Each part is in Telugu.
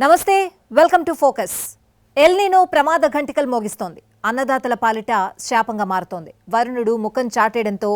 నమస్తే, వెల్కమ్ టు ఫోకస్. ఎల్ నీనో ప్రమాద ఘంటికలు మోగిస్తోంది. అన్నదాతల పాలిట శాపంగా మారుతోంది. వరుణుడు ముఖం చాటేయడంతో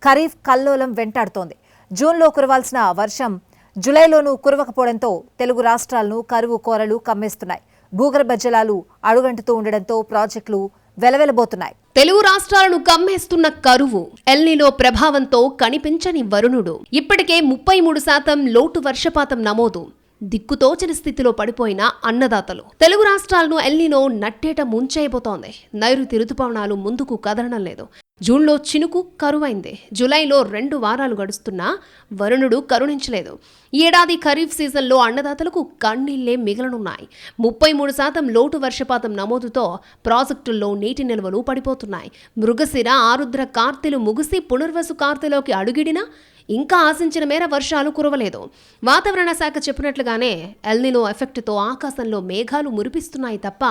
ఖరీఫ్ కల్లోలం వెంటాడుతోంది. జూన్లో కురవాల్సిన వర్షం జూలైలోనూ కురవకపోవడంతో తెలుగు రాష్ట్రాలను కరువు కోరలు కమ్మేస్తున్నాయి. భూగర్భ జలాలు అడుగంటుతూ ఉండడంతో ప్రాజెక్టులు వెలవెలబోతున్నాయి. తెలుగు రాష్ట్రాలను కమ్మేస్తున్న కరువు, ఎల్ నీనో ప్రభావంతో కనిపించని వరుణుడు, ఇప్పటికే 33% లోటు వర్షపాతం నమోదు. దిక్కుతోచని స్థితిలో పడిపోయిన అన్నదాతలు. తెలుగు రాష్ట్రాలను ఎల్ నీనో నట్టేట ముంచేయబోతోంది. నైరుతి రుతుపవనాలు ముందుకు కదలడం లేదు. జూన్లో చినుకు కరువైంది. జూలైలో 2 వారాలు గడుస్తున్నా వరుణుడు కరుణించలేదు. ఈ ఏడాది ఖరీఫ్ సీజన్లో అన్నదాతలకు కన్నీళ్లే మిగలనున్నాయి. 33% లోటు వర్షపాతం నమోదుతో ప్రాజెక్టుల్లో నీటి నిల్వలు పడిపోతున్నాయి. మృగశిర, ఆరుద్ర కార్తెలు ముగిసి పునర్వసు కార్తెలోకి అడుగిడినా ఇంకా ఆశించిన మేర వర్షాలు కురవలేదు. వాతావరణ శాఖ చెప్పినట్లుగానే ఎల్ నీనో ఎఫెక్ట్తో ఆకాశంలో మేఘాలు మురిపిస్తున్నాయి తప్ప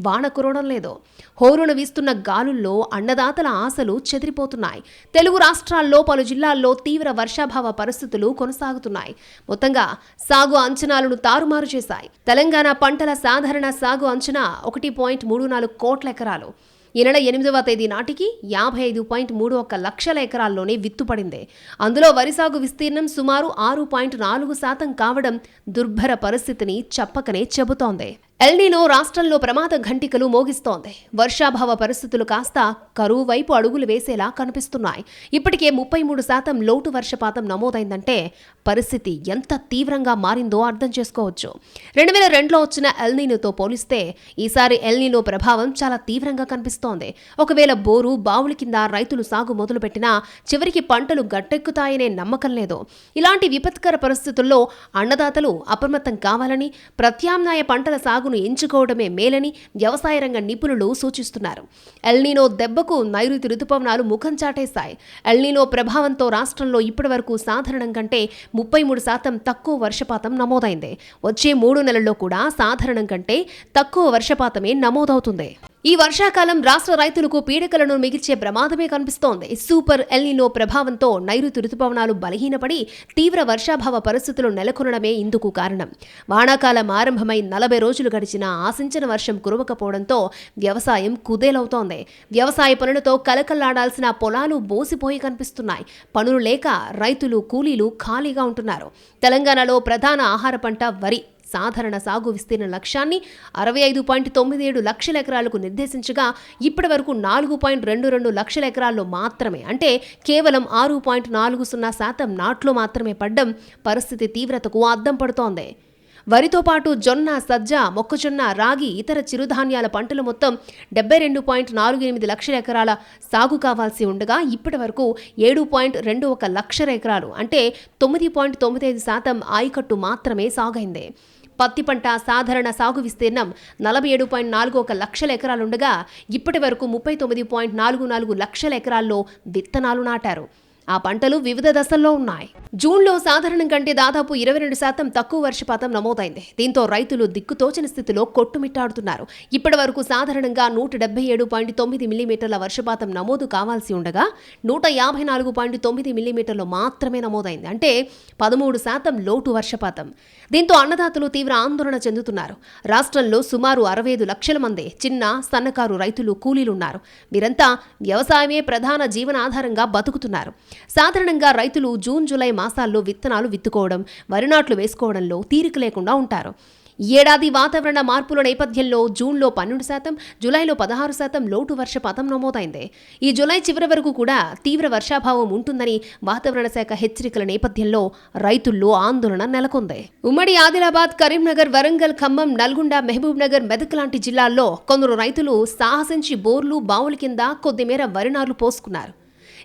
వాన కురవడం లేదు. హోరున వీస్తున్న గాలుల్లో అన్నదాతల ఆశలు చెదిరిపోతున్నాయి. తెలుగు రాష్ట్రాల్లో పలు జిల్లాల్లో తీవ్ర వర్షాభావ పరిస్థితులు కొనసాగుతున్నాయి. మొత్తంగా సాగు అంచనాలను తారుమారు చేశాయి. తెలంగాణ పంటల సాధారణ సాగు అంచనా 1.34 కోట్ల ఎకరాలు. ఈ నెల 8వ తేదీ నాటికి 55.31 లక్షల ఎకరాల్లోనే విత్తుపడింది. అందులో వరి సాగు విస్తీర్ణం సుమారు 6.4% కావడం దుర్భర పరిస్థితిని చెప్పకనే చెబుతోంది. ఎల్ నీనో రాష్ట్రంలో ప్రమాద ఘంటికలు మోగిస్తోంది. వర్షాభావ పరిస్థితులు కాస్త కరువు వైపు అడుగులు వేసేలా కనిపిస్తున్నాయి. ఇప్పటికే 33% లోటు వర్షపాతం నమోదైందంటే పరిస్థితి ఎంత తీవ్రంగా మారిందో అర్థం చేసుకోవచ్చు. 2002లో వచ్చిన ఎల్ నీనోతో పోలిస్తే ఈసారి ఎల్ నీనో ప్రభావం చాలా తీవ్రంగా కనిపిస్తోంది. ఒకవేళ బోరు, బావుల కింద రైతులు సాగు మొదలుపెట్టినా చివరికి పంటలు గట్టెక్కుతాయనే నమ్మకం లేదు. ఇలాంటి విపత్కర పరిస్థితుల్లో అన్నదాతలు అప్రమత్తం కావాలని, ప్రత్యామ్నాయ పంటల సాగు ఎంచుకోవడమే మేలని వ్యవసాయ రంగ నిపుణులు సూచిస్తున్నారు. ఎల్ నీనో దెబ్బకు నైరుతి రుతుపవనాలు ముఖం చాటేశాయి. ఎల్ నీనో ప్రభావంతో రాష్ట్రంలో ఇప్పటివరకు సాధారణం కంటే 33% తక్కువ వర్షపాతం నమోదైంది. వచ్చే 3 నెలల్లో కూడా సాధారణం కంటే తక్కువ వర్షపాతమే నమోదవుతుంది. ఈ వర్షాకాలం రాష్ట్ర రైతులకు పీడకలను మిగిల్చే ప్రమాదమే కనిపిస్తోంది. సూపర్ ఎల్ నీనో ప్రభావంతో నైరుతి రుతుపవనాలు బలహీనపడి తీవ్ర వర్షాభావ పరిస్థితులు నెలకొనడమే ఇందుకు కారణం. వానాకాలం ఆరంభమై 40 రోజులు గడిచినా ఆశించిన వర్షం కురవకపోవడంతో వ్యవసాయం కుదేలవుతోంది. వ్యవసాయ పనులతో కలకల్లాడాల్సిన పొలాలు బోసిపోయి కనిపిస్తున్నాయి. పనులు లేక రైతులు, కూలీలు ఖాళీగా ఉంటున్నారు. తెలంగాణలో ప్రధాన ఆహార పంట వరి. సాధారణ సాగు విస్తీర్ణ లక్ష్యాన్ని 65.97 లక్షల ఎకరాలకు నిర్దేశించగా ఇప్పటి వరకు 4.22 లక్షల ఎకరాల్లో మాత్రమే, అంటే కేవలం 6.40% నాట్లు మాత్రమే పడ్డం పరిస్థితి తీవ్రతకు అద్దం పడుతోంది. వరితో పాటు జొన్న, సజ్జ, మొక్కజొన్న, రాగి, ఇతర చిరుధాన్యాల పంటలు మొత్తం 72.48 లక్షల ఎకరాల సాగు కావాల్సి ఉండగా ఇప్పటి వరకు 7.21 లక్షల ఎకరాలు, అంటే 9.95% ఆయకట్టు మాత్రమే సాగైంది. పత్తి పంట సాధారణ సాగు విస్తీర్ణం 47.41 లక్షల ఎకరాలుండగా ఇప్పటి వరకు 39.44 లక్షల ఎకరాల్లో విత్తనాలు నాటారు. ఆ పంటలు వివిధ దశల్లో ఉన్నాయి. జూన్లో సాధారణం కంటే దాదాపు 22% తక్కువ వర్షపాతం నమోదైంది. దీంతో రైతులు దిక్కుతోచని స్థితిలో కొట్టుమిట్టాడుతున్నారు. ఇప్పటి వరకు సాధారణంగా 177.9 మిల్లీమీటర్ల వర్షపాతం నమోదు కావాల్సి ఉండగా 154.9 మిల్లీమీటర్లు మాత్రమే నమోదైంది, అంటే 13% లోటు వర్షపాతం. దీంతో అన్నదాతలు తీవ్ర ఆందోళన చెందుతున్నారు. రాష్ట్రంలో సుమారు 65 లక్షల మంది చిన్న, సన్నకారు రైతులు, కూలీలున్నారు. వీరంతా వ్యవసాయమే ప్రధాన జీవనాధారంగా బతుకుతున్నారు. సాధారణంగా రైతులు జూన్, జూలై మాసాల్లో విత్తనాలు విత్తుకోవడం, వరి నాట్లు వేసుకోవడంలో తీరిక లేకుండా ఉంటారు. ఈ ఏడాది వాతావరణ మార్పుల నేపథ్యంలో జూన్లో 12%, జూలైలో 16% లోటు వర్షపాతం నమోదైంది. ఈ జూలై చివరి వరకు కూడా తీవ్ర వర్షాభావం ఉంటుందని వాతావరణ శాఖ హెచ్చరికల నేపథ్యంలో రైతుల్లో ఆందోళన నెలకొంది. ఉమ్మడి ఆదిలాబాద్, కరీంనగర్, వరంగల్, ఖమ్మం, నల్గొండ, మహబూబ్ నగర్, మెదక్ లాంటి జిల్లాల్లో కొందరు రైతులు సాహసించి బోర్లు, బావుల కింద కొద్దిమేర వరి నార్లు పోసుకున్నారు.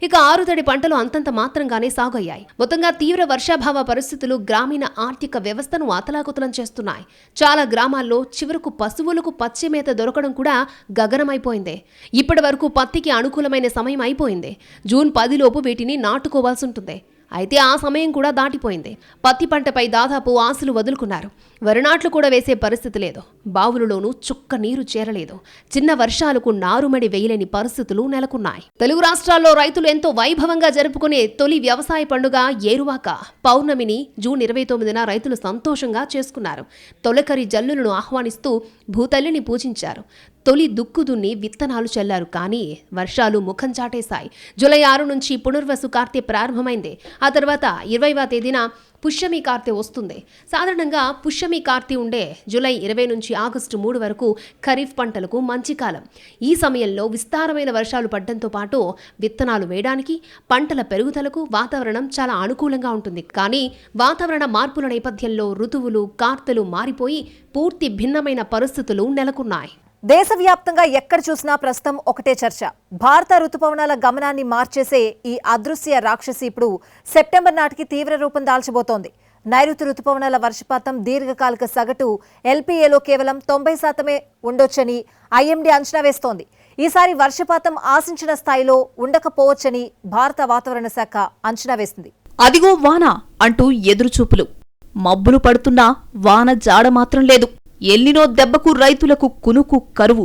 ఇక ఆరుతడి పంటలు అంతంత మాత్రంగానే సాగయ్యాయి. మొత్తంగా తీవ్ర వర్షాభావ పరిస్థితులు గ్రామీణ ఆర్థిక వ్యవస్థను అతలాకుతలం చేస్తున్నాయి. చాలా గ్రామాల్లో చివరకు పశువులకు పచ్చి మేత దొరకడం కూడా గగనమైపోయింది. ఇప్పటి వరకు పత్తికి అనుకూలమైన సమయం అయిపోయింది. జూన్ 10 లోపు వీటిని నాటుకోవాల్సి ఉంటుంది. అయితే ఆ సమయం కూడా దాటిపోయింది. పత్తి పంటపై దాదాపు ఆశలు వదులుకున్నారు. వరి నాట్లు కూడా వేసే పరిస్థితి లేదు. బావులలోనూ చుక్క నీరు చేరలేదు. చిన్న వర్షాలకు నారుమడి వేయలేని పరిస్థితులు నెలకొన్నాయి. తెలుగు రాష్ట్రాల్లో రైతులు ఎంతో వైభవంగా జరుపుకునే తొలి వ్యవసాయ పండుగ ఏరువాక. పౌర్ణమిని జూన్ 29న రైతులు సంతోషంగా చేసుకున్నారు. తొలకరి జల్లులను ఆహ్వానిస్తూ భూతల్లిని పూజించారు. తొలి దుక్కు దున్ని విత్తనాలు చల్లారు. కానీ వర్షాలు ముఖం చాటేశాయి. జూలై 6 నుంచి పునర్వసు కార్తె ప్రారంభమైంది. ఆ తర్వాత 20వ తేదీన పుష్యమి కార్తె వస్తుంది. సాధారణంగా పుష్యమి కార్తె ఉండే జూలై 20 నుంచి ఆగస్టు 3 వరకు ఖరీఫ్ పంటలకు మంచి కాలం. ఈ సమయంలో విస్తారమైన వర్షాలు పడడంతో పాటు విత్తనాలు వేయడానికి, పంటల పెరుగుదలకు వాతావరణం చాలా అనుకూలంగా ఉంటుంది. కానీ వాతావరణ మార్పుల నేపథ్యంలో ఋతువులు, కార్తెలు మారిపోయి పూర్తి భిన్నమైన పరిస్థితులు నెలకొన్నాయి. దేశవ్యాప్తంగా ఎక్కడ చూసినా ప్రస్తుతం ఒకటే చర్చ. భారత రుతుపవనాల గమనాన్ని మార్చేసే ఈ అదృశ్య రాక్షసి ఇప్పుడు సెప్టెంబర్ నాటికి తీవ్ర రూపం దాల్చబోతోంది. నైరుతి రుతుపవనాల వర్షపాతం దీర్ఘకాలిక సగటు ఎల్పీఏలో కేవలం 90% ఉండొచ్చని ఐఎండీ అంచనా వేస్తోంది. ఈసారి వర్షపాతం ఆశించిన స్థాయిలో ఉండకపోవచ్చని భారత వాతావరణ శాఖ అంచనా వేసింది. అదిగో వాన అంటూ ఎదురుచూపులు. మబ్బులు పడుతున్నా వాన జాడ మాత్రం లేదు. ఎల్నినో దెబ్బకు రైతులకు కునుకు, కరువు,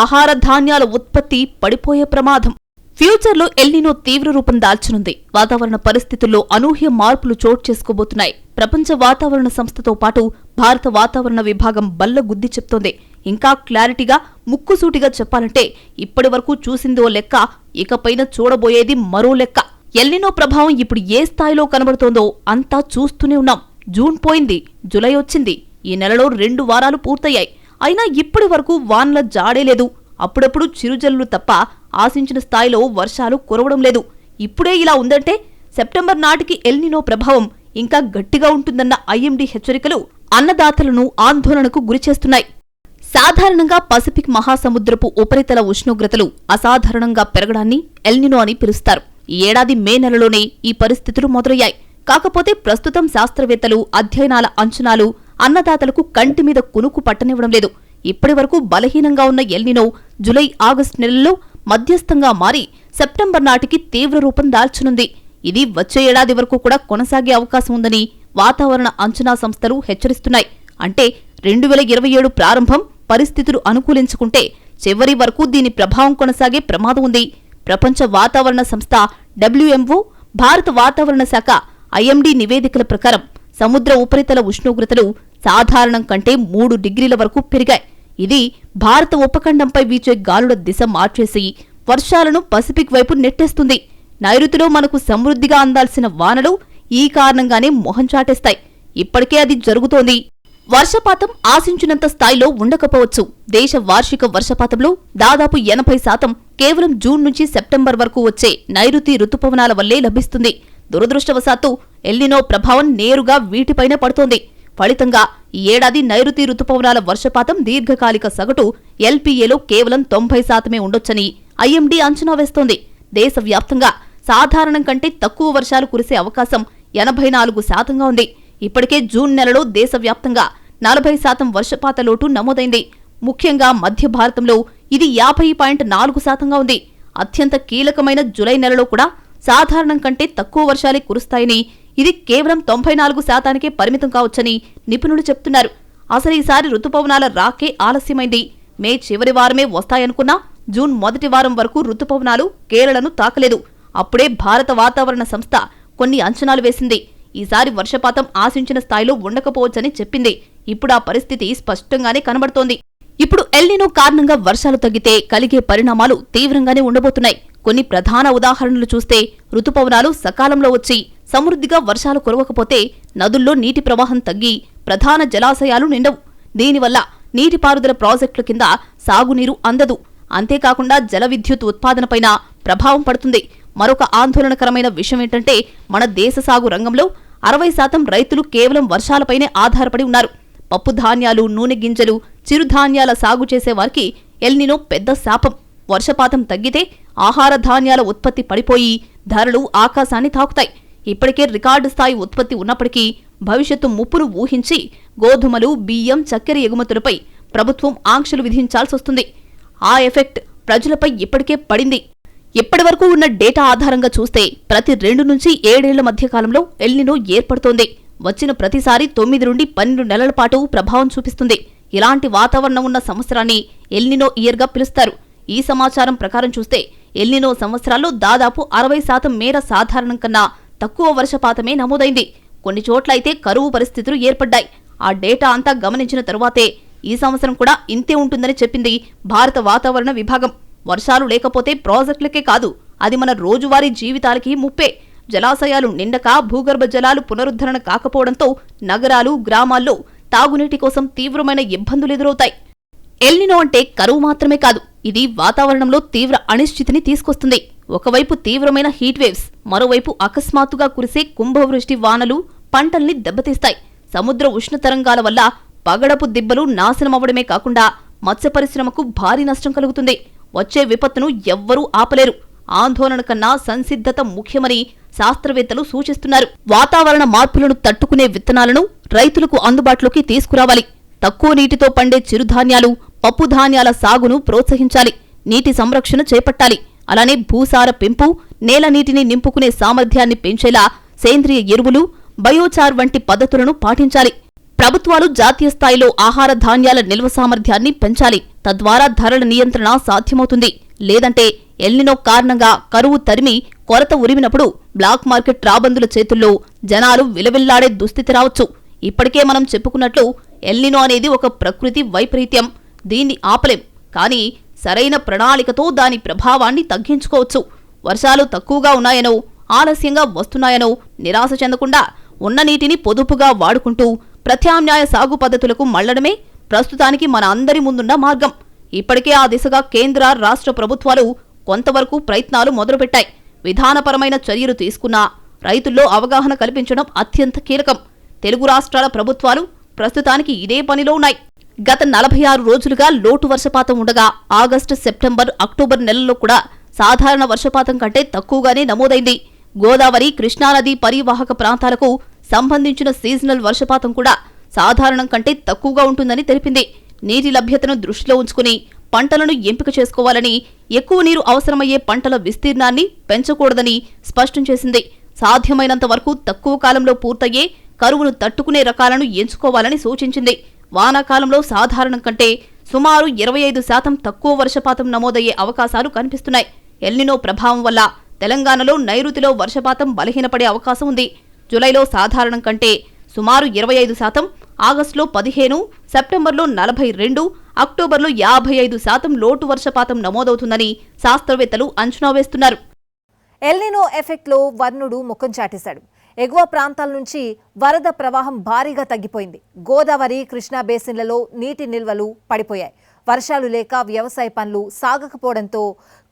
ఆహార ధాన్యాల ఉత్పత్తి పడిపోయే ప్రమాదం. ఫ్యూచర్లో ఎల్నినో తీవ్ర రూపం దాల్చనుంది. వాతావరణ పరిస్థితుల్లో అనూహ్య మార్పులు చోటు చేసుకోబోతున్నాయి. ప్రపంచ వాతావరణ సంస్థతో పాటు భారత వాతావరణ విభాగం బల్లగుద్ది చెప్తోంది. ఇంకా క్లారిటీగా, ముక్కుసూటిగా చెప్పాలంటే ఇప్పటి వరకు చూసిందో లెక్క, ఇకపైన చూడబోయేది మరో లెక్క. ఎల్నినో ప్రభావం ఇప్పుడు ఏ స్థాయిలో కనబడుతోందో అంతా చూస్తూనే ఉన్నాం. జూన్ పోయింది, జులై వచ్చింది. ఈ నెలలో 2 వారాలు పూర్తయ్యాయి. అయినా ఇప్పటి వరకు వానల జాడే లేదు. అప్పుడప్పుడు చిరుజల్లులు తప్ప ఆశించిన స్థాయిలో వర్షాలు కురవడం లేదు. ఇప్పుడే ఇలా ఉందంటే సెప్టెంబర్ నాటికి ఎల్నినో ప్రభావం ఇంకా గట్టిగా ఉంటుందన్న ఐఎండీ హెచ్చరికలు అన్నదాతలను ఆందోళనకు గురిచేస్తున్నాయి. సాధారణంగా పసిఫిక్ మహాసముద్రపు ఉపరితల ఉష్ణోగ్రతలు అసాధారణంగా పెరగడాన్ని ఎల్నినో అని పిలుస్తారు. ఈ ఏడాది మే నెలలోనే ఈ పరిస్థితులు మొదలయ్యాయి. కాకపోతే ప్రస్తుతం శాస్త్రవేత్తలు, అధ్యయనాల అంచనాలు అన్నదాతలకు కంటి మీద కునుకు పట్టనివ్వడం లేదు. ఇప్పటి వరకు బలహీనంగా ఉన్న ఎల్నినో జులై, ఆగస్టు నెలల్లో మధ్యస్థంగా మారి సెప్టెంబర్ నాటికి తీవ్ర రూపం దాల్చనుంది. ఇది వచ్చే ఏడాది వరకు కూడా కొనసాగే అవకాశం ఉందని వాతావరణ అంచనా సంస్థలు హెచ్చరిస్తున్నాయి. అంటే 2027 ప్రారంభం పరిస్థితులు అనుకూలించుకుంటే చివరి వరకు దీని ప్రభావం కొనసాగే ప్రమాదం ఉంది. ప్రపంచ వాతావరణ సంస్థ WMO, భారత వాతావరణ శాఖ ఐఎండీ నివేదికల ప్రకారం సముద్ర ఉపరితల ఉష్ణోగ్రతలు సాధారణం కంటే 3 డిగ్రీల వరకు పెరిగాయి. ఇది భారత ఉపఖండంపై వీచే గాలుల దిశ మార్చేసి వర్షాలను పసిఫిక్ వైపు నెట్టేస్తుంది. నైరుతిలో మనకు సమృద్ధిగా అందాల్సిన వానలు ఈ కారణంగానే మొహం చాటేస్తాయి. ఇప్పటికే అది జరుగుతోంది. వర్షపాతం ఆశించినంత స్థాయిలో ఉండకపోవచ్చు. దేశ వార్షిక వర్షపాతంలో దాదాపు 80% కేవలం జూన్ నుంచి సెప్టెంబర్ వరకు వచ్చే నైరుతి రుతుపవనాల వల్లే లభిస్తుంది. దురదృష్టవశాత్తు ఎల్నినో ప్రభావం నేరుగా వీటిపైనే పడుతోంది. ఫలితంగా ఈ ఏడాది నైరుతి రుతుపవనాల వర్షపాతం దీర్ఘకాలిక సగటు ఎల్పీఏలో కేవలం 90% ఉండొచ్చని ఐఎండీ అంచనా వేస్తోంది. దేశవ్యాప్తంగా సాధారణం కంటే తక్కువ వర్షాలు కురిసే అవకాశం 84% ఉంది. ఇప్పటికే జూన్ నెలలో దేశవ్యాప్తంగా 40% వర్షపాత లోటు నమోదైంది. ముఖ్యంగా మధ్య భారతంలో ఇది 50.4% ఉంది. అత్యంత కీలకమైన జులై నెలలో కూడా సాధారణం కంటే తక్కువ వర్షాలే కురుస్తాయని, ఇది కేవలం 94%కే పరిమితం కావచ్చని నిపుణులు చెప్తున్నారు. అసలు ఈసారి రుతుపవనాల రాకే ఆలస్యమైంది. మే చివరి వారమే వస్తాయనుకున్నా జూన్ మొదటి వారం వరకు రుతుపవనాలు కేరళను తాకలేదు. అప్పుడే భారత వాతావరణ సంస్థ కొన్ని అంచనాలు వేసింది. ఈసారి వర్షపాతం ఆశించిన స్థాయిలో ఉండకపోవచ్చని చెప్పింది. ఇప్పుడు ఆ పరిస్థితి స్పష్టంగానే కనబడుతోంది. ఇప్పుడు ఎల్నినో కారణంగా వర్షాలు తగ్గితే కలిగే పరిణామాలు తీవ్రంగానే ఉండబోతున్నాయి. కొన్ని ప్రధాన ఉదాహరణలు చూస్తే రుతుపవనాలు సకాలంలో వచ్చి సమృద్ధిగా వర్షాలు కురవకపోతే నదుల్లో నీటి ప్రవాహం తగ్గి ప్రధాన జలాశయాలు నిండవు. దీనివల్ల నీటిపారుదల ప్రాజెక్టుల కింద సాగునీరు అందదు. అంతేకాకుండా జల విద్యుత్ ఉత్పాదనపైన ప్రభావం పడుతుంది. మరొక ఆందోళనకరమైన విషయం ఏంటంటే మన దేశ సాగు రంగంలో 60% రైతులు కేవలం వర్షాలపైనే ఆధారపడి ఉన్నారు. పప్పు ధాన్యాలు, నూనె గింజలు, చిరుధాన్యాల సాగు చేసేవారికి ఎల్నినో పెద్ద శాపం. వర్షపాతం తగ్గితే ఆహార ధాన్యాల ఉత్పత్తి పడిపోయి ధరలు ఆకాశాన్ని తాకుతాయి. ఇప్పటికే రికార్డు స్థాయి ఉత్పత్తి ఉన్నప్పటికీ భవిష్యత్తు ముప్పును ఊహించి గోధుమలు, బియ్యం, చక్కెర ఎగుమతులపై ప్రభుత్వం ఆంక్షలు విధించాల్సొస్తుంది. ఆ ఎఫెక్ట్ ప్రజలపై ఇప్పటికే పడింది. ఇప్పటివరకు ఉన్న డేటా ఆధారంగా చూస్తే ప్రతి 2 నుంచి 7 ఏళ్ల మధ్య కాలంలో ఎల్నినో ఏర్పడుతోంది. వచ్చిన ప్రతిసారి 9 నుండి 12 నెలల పాటు ప్రభావం చూపిస్తుంది. ఇలాంటి వాతావరణం ఉన్న సంవత్సరాన్ని ఎల్నినో ఇయర్గా పిలుస్తారు. ఈ సమాచారం ప్రకారం చూస్తే ఎల్నినో సంవత్సరాల్లో దాదాపు 60% మేర సాధారణం కన్నా తక్కువ వర్షపాతమే నమోదైంది. కొన్ని చోట్లయితే కరువు పరిస్థితులు ఏర్పడ్డాయి. ఆ డేటా అంతా గమనించిన తరువాతే ఈ సంవత్సరం కూడా ఇంతే ఉంటుందని చెప్పింది భారత వాతావరణ విభాగం. వర్షాలు లేకపోతే ప్రాజెక్టులకే కాదు, అది మన రోజువారీ జీవితాలకి ముప్పే. జలాశయాలు నిండక భూగర్భ జలాలు పునరుద్ధరణ కాకపోవడంతో నగరాలు, గ్రామాల్లో తాగునీటి కోసం తీవ్రమైన ఇబ్బందులు ఎదురవుతాయి. ఎల్నినో అంటే కరువు మాత్రమే కాదు, ఇది వాతావరణంలో తీవ్ర అనిశ్చితిని తీసుకొస్తుంది. ఒకవైపు తీవ్రమైన హీట్ వేవ్స్, మరోవైపు అకస్మాత్తుగా కురిసే కుంభవృష్టి వానలు పంటల్ని దెబ్బతీస్తాయి. సముద్ర ఉష్ణ తరంగాల వల్ల పగడపు దిబ్బలు నాశనమవ్వడమే కాకుండా మత్స్య పరిశ్రమకు భారీ నష్టం కలుగుతుంది. వచ్చే విపత్తును ఎవ్వరూ ఆపలేరు. ఆందోళన కన్నా సంసిద్ధత ముఖ్యమని శాస్త్రవేత్తలు సూచిస్తున్నారు. వాతావరణ మార్పులను తట్టుకునే విత్తనాలను రైతులకు అందుబాటులోకి తీసుకురావాలి. తక్కువ నీటితో పండే చిరుధాన్యాలు, పప్పు ధాన్యాల సాగును ప్రోత్సహించాలి. నీటి సంరక్షణ చేపట్టాలి. అలానే భూసార పెంపు, నేల నీటిని నింపుకునే సామర్థ్యాన్ని పెంచేలా సేంద్రియ ఎరువులు, బయోచార్ వంటి పద్ధతులను పాటించాలి. ప్రభుత్వాలు జాతీయ స్థాయిలో ఆహార ధాన్యాల నిల్వ సామర్థ్యాన్ని పెంచాలి. తద్వారా ధరల నియంత్రణ సాధ్యమవుతుంది. లేదంటే ఎల్నినో కారణంగా కరువు తరిమి కొరత ఉరిమినప్పుడు బ్లాక్ మార్కెట్ రాబందుల చేతుల్లో జనాలు విలవిల్లాడే దుస్థితి రావచ్చు. ఇప్పటికే మనం చెప్పుకున్నట్లు ఎల్నినో అనేది ఒక ప్రకృతి వైపరీత్యం. దీన్ని ఆపలేం, కానీ సరైన ప్రణాళికతో దాని ప్రభావాన్ని తగ్గించుకోవచ్చు. వర్షాలు తక్కువగా ఉన్నాయనో, ఆలస్యంగా వస్తున్నాయనో నిరాశ చెందకుండా ఉన్న నీటిని పొదుపుగా వాడుకుంటూ ప్రత్యామ్నాయ సాగు పద్ధతులకు మళ్లడమే ప్రస్తుతానికి మన అందరి ముందున్న మార్గం. ఇప్పటికే ఆ దిశగా కేంద్ర, రాష్ట్ర ప్రభుత్వాలు కొంతవరకు ప్రయత్నాలు మొదలుపెట్టాయి. విధానపరమైన చర్యలు తీసుకున్నా రైతుల్లో అవగాహన కల్పించడం అత్యంత కీలకం. తెలుగు రాష్ట్రాల ప్రభుత్వాలు ప్రస్తుతానికి ఇదే పనిలో ఉన్నాయి. గత 46 రోజులుగా లోటు వర్షపాతం ఉండగా ఆగస్టు, సెప్టెంబర్, అక్టోబర్ నెలల్లో కూడా సాధారణ వర్షపాతం కంటే తక్కువగానే నమోదైంది. గోదావరి, కృష్ణానది పరివాహక ప్రాంతాలకు సంబంధించిన సీజనల్ వర్షపాతం కూడా సాధారణం కంటే తక్కువగా ఉంటుందని తెలిపింది. నీటి లభ్యతను దృష్టిలో ఉంచుకుని పంటలను ఎంపిక చేసుకోవాలని, ఎక్కువ నీరు అవసరమయ్యే పంటల విస్తీర్ణాన్ని పెంచకూడదని స్పష్టం చేసింది. సాధ్యమైనంత వరకు తక్కువ కాలంలో పూర్తయ్యే కరువును తట్టుకునే రకాలను ఎంచుకోవాలని సూచించింది. వానాకాలంలో సాధారణం కంటే సుమారు 25% తక్కువ వర్షపాతం నమోదయ్యే అవకాశాలు కనిపిస్తున్నాయి. ఎల్నినో ప్రభావం వల్ల తెలంగాణలో నైరుతిలో వర్షపాతం బలహీనపడే అవకాశం ఉంది. జులైలో సాధారణం కంటే సుమారు 25%, ఆగస్టులో 15%, సెప్టెంబర్లో 42%, అక్టోబర్లో 55% లోటు వర్షపాతం నమోదవుతుందని శాస్త్రవేత్తలు అంచనా వేస్తున్నారు. ఎల్నినో ఎఫెక్ట్లో వరుణుడు ముఖం చాటేశాడు. ఎగువ ప్రాంతాల నుంచి వరద ప్రవాహం భారీగా తగ్గిపోయింది. గోదావరి, కృష్ణా బేసిన్లలో నీటి నిల్వలు పడిపోయాయి. వర్షాలు లేక వ్యవసాయ పనులు సాగకపోవడంతో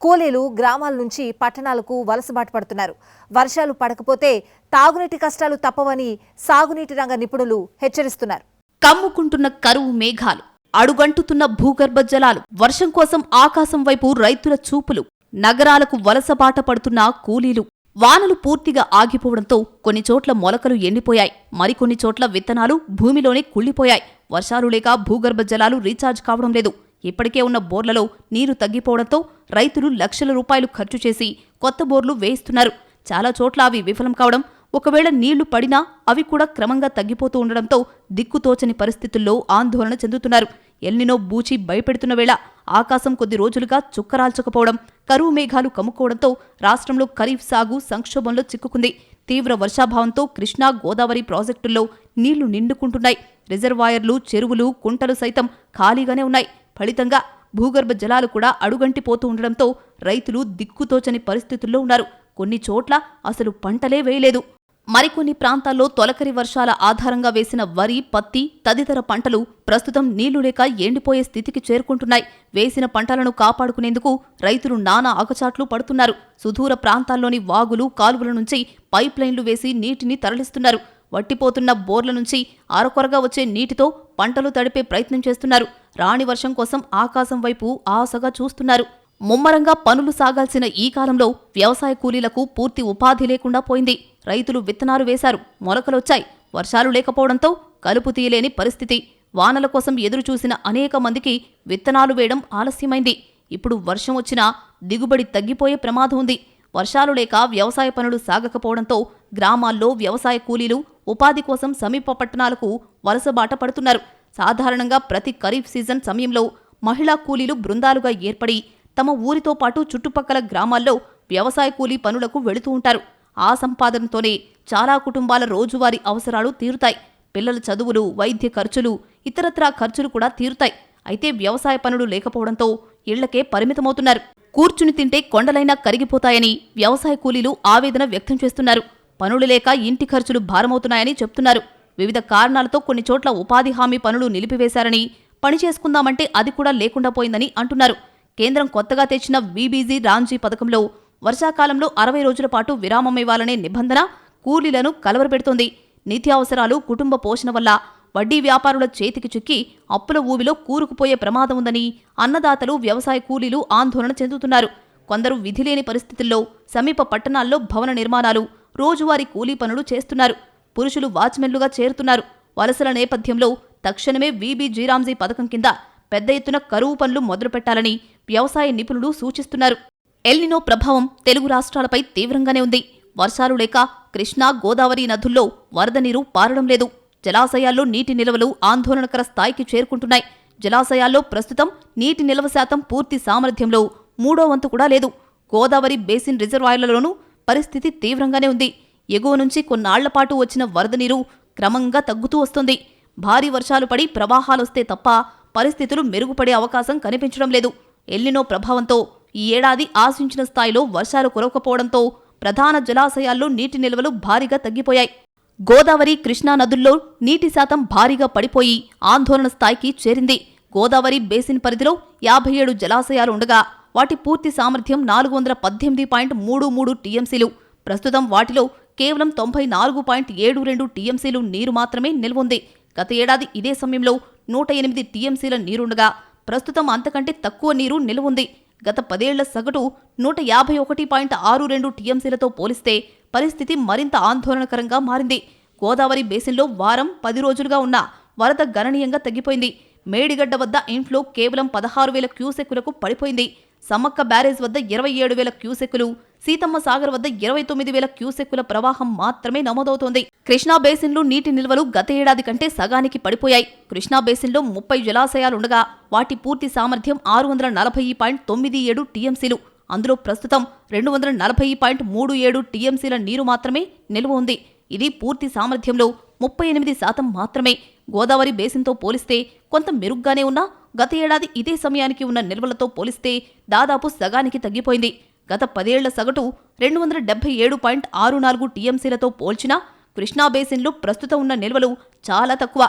కూలీలు గ్రామాల నుంచి పట్టణాలకు వలసబాటు పడుతున్నారు. వర్షాలు పడకపోతే తాగునీటి కష్టాలు తప్పవని సాగునీటి రంగ నిపుణులు హెచ్చరిస్తున్నారు. కమ్ముకుంటున్న కరువు మేఘాలు, అడుగంటుతున్న భూగర్భ జలాలు, వర్షం కోసం ఆకాశం వైపు రైతుల చూపులు, నగరాలకు వలసబాట పడుతున్న కూలీలు. వానలు పూర్తిగా ఆగిపోవడంతో కొన్ని చోట్ల మొలకలు ఎండిపోయాయి. మరికొన్ని చోట్ల విత్తనాలు భూమిలోనే కుళ్లిపోయాయి. వర్షాలు లేక భూగర్భ జలాలు రీఛార్జ్ కావడం లేదు. ఇప్పటికే ఉన్న బోర్లలో నీరు తగ్గిపోవడంతో రైతులు లక్షల రూపాయలు ఖర్చు చేసి కొత్త బోర్లు వేయిస్తున్నారు. చాలా చోట్ల అవి విఫలం కావడం, ఒకవేళ నీళ్లు పడినా అవి కూడా క్రమంగా తగ్గిపోతూ ఉండడంతో దిక్కుతోచని పరిస్థితుల్లో ఆందోళన చెందుతున్నారు. ఎల్నినో బూచి భయపెడుతున్న వేళ ఆకాశం కొద్ది రోజులుగా చుక్కరాల్చకపోవడం, కరువు మేఘాలు కమ్ముకోవడంతో రాష్ట్రంలో ఖరీఫ్ సాగు సంక్షోభంలో చిక్కుకుంది. తీవ్ర వర్షాభావంతో కృష్ణా, గోదావరి ప్రాజెక్టుల్లో నీళ్లు నిండుకుంటున్నాయి. రిజర్వాయర్లు, చెరువులు, కుంటలు సైతం ఖాళీగానే ఉన్నాయి. ఫలితంగా భూగర్భ జలాలు కూడా అడుగంటిపోతూ ఉండడంతో రైతులు దిక్కుతోచని పరిస్థితుల్లో ఉన్నారు. కొన్ని చోట్ల అసలు పంటలే వేయలేదు. మరికొన్ని ప్రాంతాల్లో తొలకరి వర్షాల ఆధారంగా వేసిన వరి, పత్తి తదితర పంటలు ప్రస్తుతం నీళ్లు లేక ఎండిపోయే స్థితికి చేరుకుంటున్నాయి. వేసిన పంటలను కాపాడుకునేందుకు రైతులు నానా అగచాట్లు పడుతున్నారు. సుదూర ప్రాంతాల్లోని వాగులు, కాలువల నుంచి పైప్ లైన్లు వేసి నీటిని తరలిస్తున్నారు. వట్టిపోతున్న బోర్ల నుంచి అరకొరగా వచ్చే నీటితో పంటలు తడిపే ప్రయత్నం చేస్తున్నారు. రాణి వర్షం కోసం ఆకాశం వైపు ఆశగా చూస్తున్నారు. ముమ్మరంగా పనులు సాగాల్సిన ఈ కాలంలో వ్యవసాయ కూలీలకు పూర్తి ఉపాధి లేకుండా పోయింది. రైతులు విత్తనాలు వేశారు, మొలకలొచ్చాయి. వర్షాలు లేకపోవడంతో కలుపు తీయలేని పరిస్థితి. వానల కోసం ఎదురుచూసిన అనేక మందికి విత్తనాలు వేయడం ఆలస్యమైంది. ఇప్పుడు వర్షం వచ్చినా దిగుబడి తగ్గిపోయే ప్రమాదం ఉంది. వర్షాలు లేక వ్యవసాయ పనులు సాగకపోవడంతో గ్రామాల్లో వ్యవసాయ కూలీలు ఉపాధి కోసం సమీప పట్టణాలకు వలసబాట పడుతున్నారు. సాధారణంగా ప్రతి ఖరీఫ్ సీజన్ సమయంలో మహిళా కూలీలు బృందాలుగా ఏర్పడి తమ ఊరితో పాటు చుట్టుపక్కల గ్రామాల్లో వ్యవసాయ కూలీ పనులకు వెళుతూ ఉంటారు. ఆ సంపాదనతోనే చాలా కుటుంబాల రోజువారీ అవసరాలు తీరుతాయి. పిల్లల చదువులు, వైద్య ఖర్చులు, ఇతరత్రా ఖర్చులు కూడా తీరుతాయి. అయితే వ్యవసాయ పనులు లేకపోవడంతో ఇళ్లకే పరిమితమవుతున్నారు. కూర్చుని తింటే కొండలైనా కరిగిపోతాయని వ్యవసాయ కూలీలు ఆవేదన వ్యక్తం చేస్తున్నారు. పనులు లేక ఇంటి ఖర్చులు భారమవుతున్నాయని చెప్తున్నారు. వివిధ కారణాలతో కొన్ని చోట్ల ఉపాధి హామీ పనులు నిలిపివేశారని, పని చేసుకుందామంటే అది కూడా లేకుండా పోయిందని అంటున్నారు. కేంద్రం కొత్తగా తెచ్చిన వీబీజీ రామ్జీ పథకంలో వర్షాకాలంలో 60 రోజుల పాటు విరామమివ్వాలనే నిబంధన కూలీలను కలవరపెడుతోంది. నిత్యావసరాలు, కుటుంబ పోషణ వల్ల వడ్డీ వ్యాపారుల చేతికి చిక్కి అప్పుల ఊబిలో కూరుకుపోయే ప్రమాదం ఉందని అన్నదాతలు, వ్యవసాయ కూలీలు ఆందోళన చెందుతున్నారు. కొందరు విధిలేని పరిస్థితుల్లో సమీప పట్టణాల్లో భవన నిర్మాణాలు, రోజువారీ కూలీ పనులు చేస్తున్నారు. పురుషులు వాచ్మెన్లుగా చేరుతున్నారు. వలసల నేపథ్యంలో తక్షణమే వీబీజీ రామ్జీ పథకం కింద పెద్ద ఎత్తున కరువు పనులు మొదలుపెట్టాలని వ్యవసాయ నిపుణులు సూచిస్తున్నారు. ఎల్నినో ప్రభావం తెలుగు రాష్ట్రాలపై తీవ్రంగానే ఉంది. వర్షాలు లేక కృష్ణా, గోదావరి నదుల్లో వరద నీరు పారడం లేదు. జలాశయాల్లో నీటి నిల్వలు ఆందోళనకర స్థాయికి చేరుకుంటున్నాయి. జలాశయాల్లో ప్రస్తుతం నీటి నిల్వ శాతం పూర్తి సామర్థ్యంలో 3వ వంతు కూడా లేదు. గోదావరి బేసిన్ రిజర్వాయర్లలోనూ పరిస్థితి తీవ్రంగానే ఉంది. ఎగువ నుంచి కొన్నాళ్లపాటు వచ్చిన వరద నీరు క్రమంగా తగ్గుతూ వస్తుంది. భారీ వర్షాలు పడి ప్రవాహాలొస్తే తప్ప పరిస్థితులు మెరుగుపడే అవకాశం కనిపించడం లేదు. ఎల్నినో ప్రభావంతో ఈ ఏడాది ఆశించిన స్థాయిలో వర్షాలు కురవకపోవడంతో ప్రధాన జలాశయాల్లో నీటి నిల్వలు భారీగా తగ్గిపోయాయి. గోదావరి, కృష్ణా నదుల్లో నీటి శాతం భారీగా పడిపోయి ఆందోళన స్థాయికి చేరింది. గోదావరి బేసిన్ పరిధిలో 57 జలాశయాలు ఉండగా వాటి పూర్తి సామర్థ్యం 418.33 టీఎంసీలు. ప్రస్తుతం వాటిలో కేవలం 94.72 టీఎంసీలు నీరు మాత్రమే నిల్వుంది. గత ఏడాది ఇదే సమయంలో 108 టీఎంసీల నీరుండగా ప్రస్తుతం అంతకంటే తక్కువ నీరు నిల్వుంది. గత 10 ఏళ్ల సగటు 151.62 టీఎంసీలతో పోలిస్తే పరిస్థితి మరింత ఆందోళనకరంగా మారింది. గోదావరి బేసిన్లో వారం 10 రోజులుగా ఉన్న వరద గణనీయంగా తగ్గిపోయింది. మేడిగడ్డ వద్ద ఇన్ఫ్లో కేవలం 16,000 క్యూసెక్కులకు పడిపోయింది. సమ్మక్క బ్యారేజ్ వద్ద 27,000 క్యూసెక్కులు, సీతమ్మ సాగర్ వద్ద 29,000 క్యూసెక్కుల ప్రవాహం మాత్రమే నమోదవుతోంది. కృష్ణా బేసిన్లో నీటి నిల్వలు గత ఏడాది కంటే సగానికి పడిపోయాయి. కృష్ణా బేసిన్లో 30 జలాశయాలుండగా వాటి పూర్తి సామర్థ్యం 640.97 టీఎంసీలు. అందులో ప్రస్తుతం 240.37 టీఎంసీల నీరు మాత్రమే నిల్వ ఉంది. ఇది పూర్తి సామర్థ్యంలో 38% మాత్రమే. గోదావరి బేసిన్తో పోలిస్తే కొంత మెరుగ్గానే ఉన్నా గత ఏడాది ఇదే సమయానికి ఉన్న నిల్వలతో పోలిస్తే దాదాపు సగానికి తగ్గిపోయింది. గత 10 ఏళ్ల సగటు 277.64 టీఎంసీలతో పోల్చినా కృష్ణా బేసిన్లో ప్రస్తుతం ఉన్న నిల్వలు చాలా తక్కువ.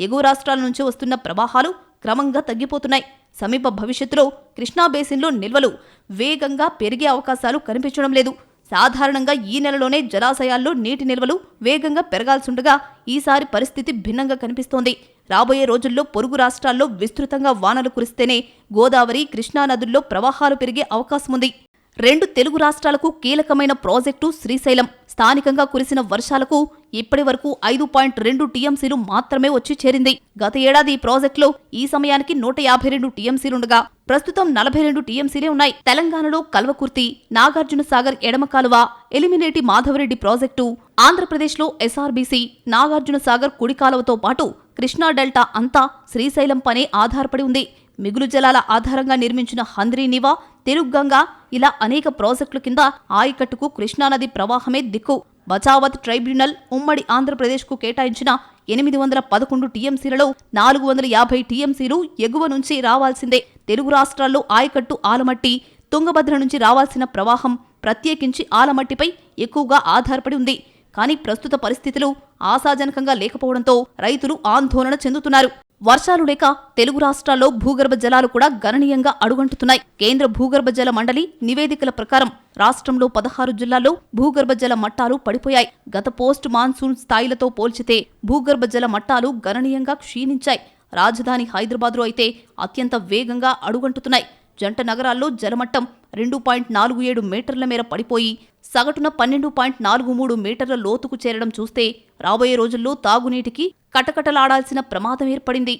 ఎగువ రాష్ట్రాల నుంచి వస్తున్న ప్రవాహాలు క్రమంగా తగ్గిపోతున్నాయి. సమీప భవిష్యత్తులో కృష్ణా బేసిన్లో నిల్వలు వేగంగా పెరిగే అవకాశాలు కనిపించడం లేదు. సాధారణంగా ఈ నెలలోనే జలాశయాల్లో నీటి నిల్వలు వేగంగా పెరగాల్సుండగా ఈసారి పరిస్థితి భిన్నంగా కనిపిస్తోంది. రాబోయే రోజుల్లో పొరుగు రాష్ట్రాల్లో విస్తృతంగా వానలు కురిస్తేనే గోదావరి, కృష్ణా నదుల్లో ప్రవాహాలు పెరిగే అవకాశముంది. 2 తెలుగు రాష్ట్రాలకు కీలకమైన ప్రాజెక్టు శ్రీశైలం. స్థానికంగా కురిసిన వర్షాలకు ఇప్పటి వరకు 5.2 టీఎంసీలు మాత్రమే వచ్చి చేరింది. గత ఏడాది ఈ ప్రాజెక్టులో ఈ సమయానికి 152 టీఎంసీలుండగా ప్రస్తుతం 42 టీఎంసీలే ఉన్నాయి. తెలంగాణలో కల్వకుర్తి, నాగార్జున సాగర్ ఎడమ కాలువ, ఎలిమినేటి మాధవరెడ్డి ప్రాజెక్టు, ఆంధ్రప్రదేశ్లో ఎస్ఆర్బీసీ, నాగార్జున సాగర్ కుడి కాలువతో పాటు కృష్ణా డెల్టా అంతా శ్రీశైలం పనే ఆధారపడి ఉంది. మిగులు జలాల ఆధారంగా నిర్మించిన హంద్రీ నివా, తెలుగంగా ఇలా అనేక ప్రాజెక్టుల కింద ఆయకట్టుకు కృష్ణానది ప్రవాహమే దిక్కు. బచావత్ ట్రైబ్యునల్ ఉమ్మడి ఆంధ్రప్రదేశ్కు కేటాయించిన 811 టీఎంసీలలో 450 టీఎంసీలు ఎగువ నుంచి రావాల్సిందే. తెలుగు రాష్ట్రాల్లో ఆయకట్టు ఆలమట్టి, తుంగభద్ర నుంచి రావాల్సిన ప్రవాహం ప్రత్యేకించి ఆలమట్టిపై ఎక్కువగా ఆధారపడి ఉంది. కానీ ప్రస్తుత పరిస్థితులు ఆశాజనకంగా లేకపోవడంతో రైతులు ఆందోళన చెందుతున్నారు. వర్షాలు లేక తెలుగు రాష్ట్రాల్లో భూగర్భ జలాలు కూడా గణనీయంగా అడుగంటుతున్నాయి. కేంద్ర భూగర్భ జల మండలి నివేదికల ప్రకారం రాష్ట్రంలో 16 జిల్లాల్లో భూగర్భ జల మట్టాలు పడిపోయాయి. గత పోస్ట్ మాన్సూన్ స్థాయిలతో పోల్చితే భూగర్భ జల మట్టాలు గణనీయంగా క్షీణించాయి. రాజధాని హైదరాబాద్లో అయితే అత్యంత వేగంగా అడుగంటుతున్నాయి. జంట నగరాల్లో జలమట్టం 2.47 మీటర్ల మేర పడిపోయి సగటున 12.43 మీటర్ల లోతుకు చేరడం చూస్తే రాబోయే రోజుల్లో తాగునీటికి కటకటలాడాల్సిన ప్రమాదం ఏర్పడింది.